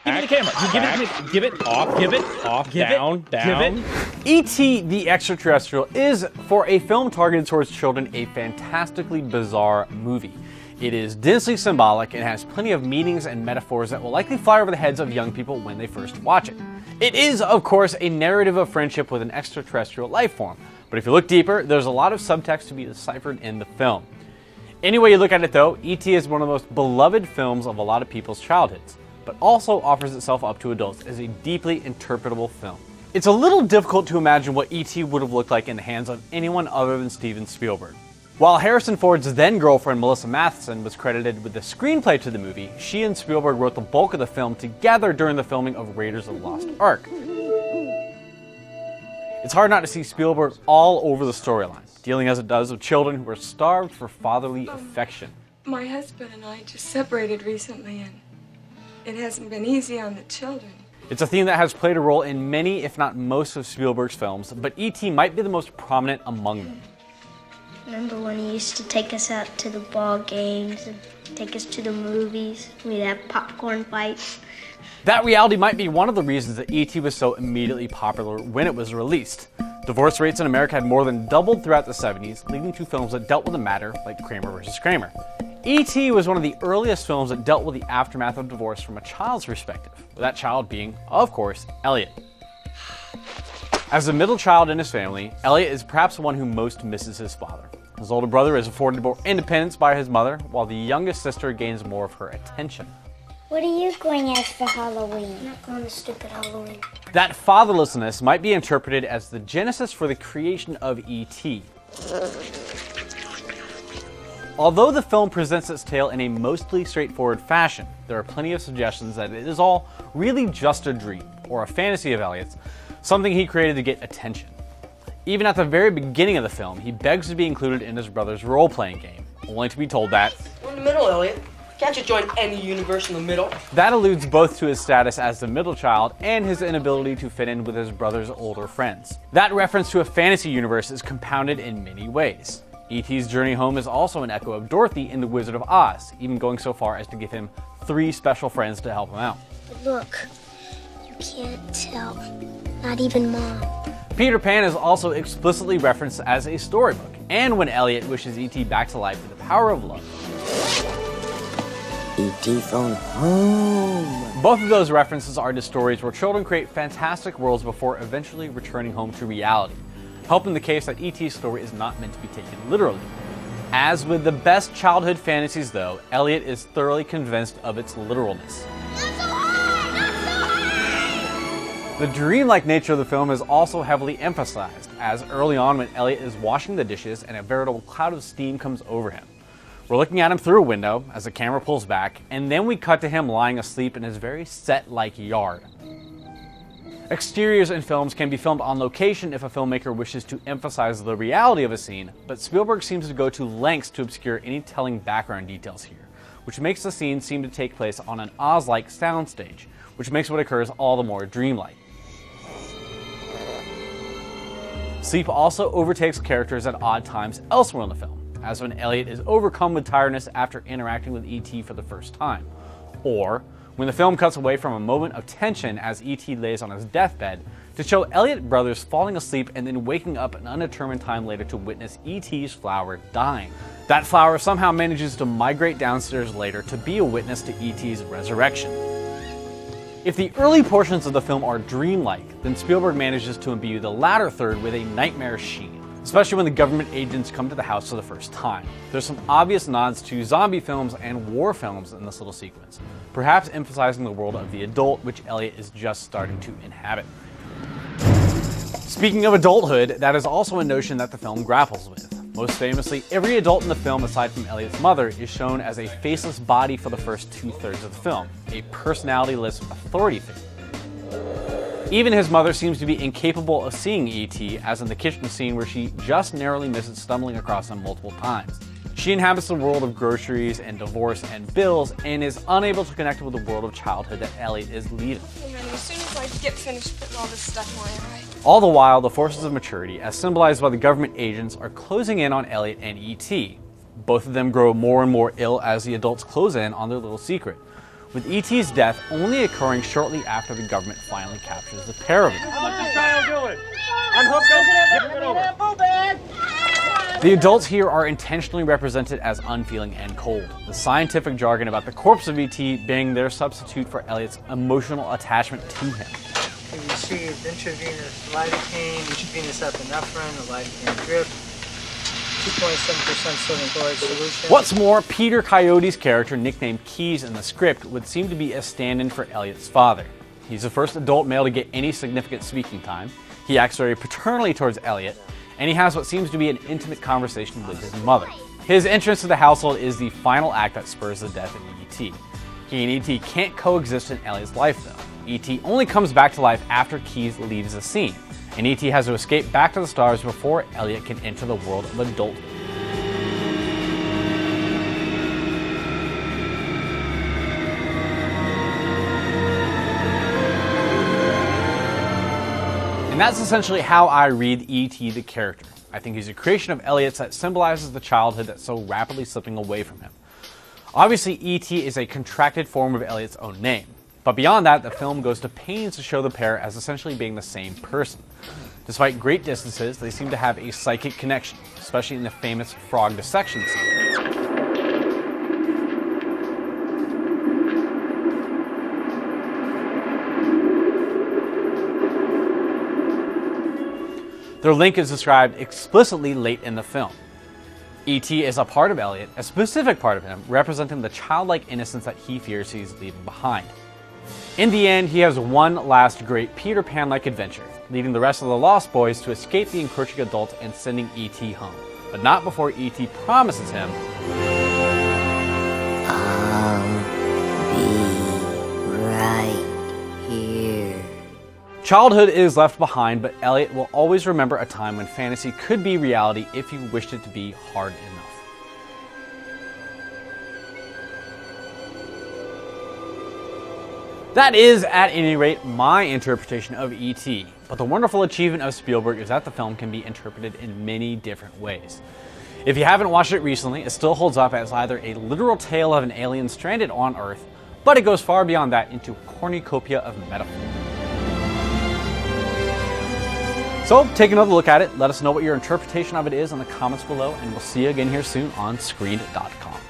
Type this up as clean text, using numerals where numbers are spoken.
Give it the camera. You give it, give it off, give it off, give down, it, down. Give it. E.T. the Extra-Terrestrial is, for a film targeted towards children, a fantastically bizarre movie. It is densely symbolic and has plenty of meanings and metaphors that will likely fly over the heads of young people when they first watch it. It is, of course, a narrative of friendship with an extraterrestrial life form, but if you look deeper, there's a lot of subtext to be deciphered in the film. Any way you look at it though, E.T. is one of the most beloved films of a lot of people's childhoods, but also offers itself up to adults as a deeply interpretable film. It's a little difficult to imagine what E.T. would have looked like in the hands of anyone other than Steven Spielberg. While Harrison Ford's then-girlfriend Melissa Matheson was credited with the screenplay to the movie, she and Spielberg wrote the bulk of the film together during the filming of Raiders of the Lost Ark. It's hard not to see Spielberg all over the storyline, dealing as it does with children who are starved for fatherly affection. My husband and I just separated recently, and it hasn't been easy on the children. It's a theme that has played a role in many, if not most, of Spielberg's films, but E.T. might be the most prominent among them. Remember when he used to take us out to the ball games and take us to the movies? We'd have popcorn fights. That reality might be one of the reasons that E.T. was so immediately popular when it was released. Divorce rates in America had more than doubled throughout the 70s, leading to films that dealt with the matter, like Kramer vs. Kramer. E.T. was one of the earliest films that dealt with the aftermath of divorce from a child's perspective, with that child being, of course, Elliot. As the middle child in his family, Elliot is perhaps the one who most misses his father. His older brother is afforded more independence by his mother, while the youngest sister gains more of her attention. What are you going as for Halloween? I'm not going to stupid Halloween. That fatherlessness might be interpreted as the genesis for the creation of E.T. Although the film presents its tale in a mostly straightforward fashion, there are plenty of suggestions that it is all really just a dream, or a fantasy of Elliot's, something he created to get attention. Even at the very beginning of the film, he begs to be included in his brother's role-playing game, only to be told that we're in the middle, Elliot. Can't you join any universe in the middle? That alludes both to his status as the middle child and his inability to fit in with his brother's older friends. That reference to a fantasy universe is compounded in many ways. E.T.'s journey home is also an echo of Dorothy in The Wizard of Oz, even going so far as to give him 3 special friends to help him out. But look, you can't tell. Not even Mom. Peter Pan is also explicitly referenced as a storybook, and when Elliot wishes E.T. back to life with the power of love. E.T. phone home. Both of those references are to stories where children create fantastic worlds before eventually returning home to reality, helping the case that E.T.'s story is not meant to be taken literally. As with the best childhood fantasies though, Elliot is thoroughly convinced of its literalness. The dreamlike nature of the film is also heavily emphasized, as early on when Elliot is washing the dishes and a veritable cloud of steam comes over him. We're looking at him through a window as the camera pulls back, and then we cut to him lying asleep in his very set-like yard. Exteriors in films can be filmed on location if a filmmaker wishes to emphasize the reality of a scene, but Spielberg seems to go to lengths to obscure any telling background details here, which makes the scene seem to take place on an Oz-like soundstage, which makes what occurs all the more dreamlike. Sleep also overtakes characters at odd times elsewhere in the film, as when Elliot is overcome with tiredness after interacting with E.T. for the first time, or when the film cuts away from a moment of tension as E.T. lays on his deathbed to show Elliot brothers falling asleep and then waking up an undetermined time later to witness E.T.'s flower dying. That flower somehow manages to migrate downstairs later to be a witness to E.T.'s resurrection. If the early portions of the film are dreamlike, then Spielberg manages to imbue the latter third with a nightmarish sheen, especially when the government agents come to the house for the first time. There's some obvious nods to zombie films and war films in this little sequence, perhaps emphasizing the world of the adult which Elliot is just starting to inhabit. Speaking of adulthood, that is also a notion that the film grapples with. Most famously, every adult in the film aside from Elliot's mother is shown as a faceless body for the first 2/3 of the film, a personality-less authority figure. Even his mother seems to be incapable of seeing E.T., as in the kitchen scene where she just narrowly misses stumbling across him multiple times. She inhabits the world of groceries and divorce and bills and is unable to connect with the world of childhood that Elliot is leaving. And then as soon as I get finished putting all this stuff away, right? All the while, the forces of maturity, as symbolized by the government agents, are closing in on Elliot and E.T. Both of them grow more and more ill as the adults close in on their little secret, with E.T.'s death only occurring shortly after the government finally captures the pair of them. How's this child doing? Unhook him, give it over. The adults here are intentionally represented as unfeeling and cold, the scientific jargon about the corpse of E.T. being their substitute for Elliot's emotional attachment to him. He received intravenous lidocaine, intravenous epinephrine, a lidocaine drip, 2.7% sodium chloride solution. What's more, Peter Coyote's character, nicknamed Keys in the script, would seem to be a stand-in for Elliot's father. He's the first adult male to get any significant speaking time. He acts very paternally towards Elliot, and he has what seems to be an intimate conversation with his mother. His entrance to the household is the final act that spurs the death of E.T. He and E.T. can't coexist in Elliot's life, though. E.T. only comes back to life after Keys leaves the scene, and E.T. has to escape back to the stars before Elliot can enter the world of adulthood. And that's essentially how I read E.T. the character. I think he's a creation of Elliot's that symbolizes the childhood that's so rapidly slipping away from him. Obviously, E.T. is a contracted form of Elliot's own name. But beyond that, the film goes to pains to show the pair as essentially being the same person. Despite great distances, they seem to have a psychic connection, especially in the famous frog dissection scene. Their link is described explicitly late in the film. E.T. is a part of Elliot, a specific part of him, representing the childlike innocence that he fears he's leaving behind. In the end, he has one last great Peter Pan-like adventure, leading the rest of the Lost Boys to escape the encroaching adults and sending E.T. home. But not before E.T. promises him, I'll be right here. Childhood is left behind, but Elliot will always remember a time when fantasy could be reality if you wished it to be hard enough. That is, at any rate, my interpretation of E.T., but the wonderful achievement of Spielberg is that the film can be interpreted in many different ways. If you haven't watched it recently, it still holds up as either a literal tale of an alien stranded on Earth, but it goes far beyond that into a cornucopia of metaphor. So take another look at it, let us know what your interpretation of it is in the comments below, and we'll see you again here soon on Screened.com.